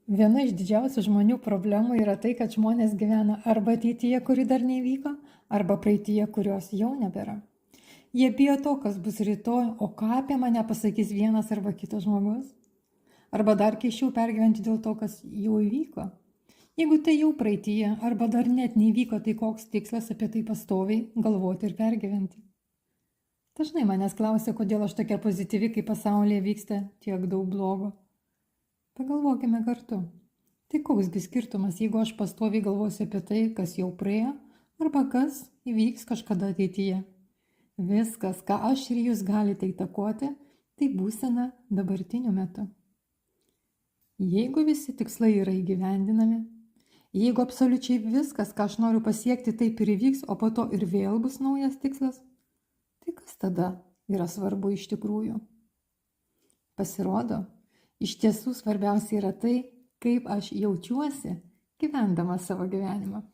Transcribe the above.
Viena iš didžiausių žmonių problemų yra tai, kad žmonės gyvena arba ateityje, kuri dar neįvyko, arba praeityje, kurios jau nebėra. Jie bijo to, kas bus rytoj, o ką apie mane pasakys vienas arba kitas žmogus. Arba dar keiščiau pergyventi dėl to, kas jau įvyko. Jeigu tai jau praeityje, arba dar net neįvyko, tai koks tikslas apie tai pastoviai galvoti ir pergyventi. Dažnai manęs klausia, kodėl aš tokia pozityvi, kai pasaulyje vyksta tiek daug blogo. Pagalvokime kartu. Tai koksgi skirtumas, jeigu aš pastoviai galvosiu apie tai, kas jau praėjo, arba kas įvyks kažkada ateityje. Viskas, ką aš ir jūs galite įtakoti, tai būsena dabartiniu metu. Jeigu visi tikslai yra įgyvendinami, jeigu absoliučiai viskas, ką aš noriu pasiekti, taip ir įvyks, o po to ir vėl bus naujas tikslas, tai kas tada yra svarbu iš tikrųjų? Pasirodo, iš tiesų svarbiausia yra tai, kaip aš jaučiuosi gyvendama savo gyvenimą.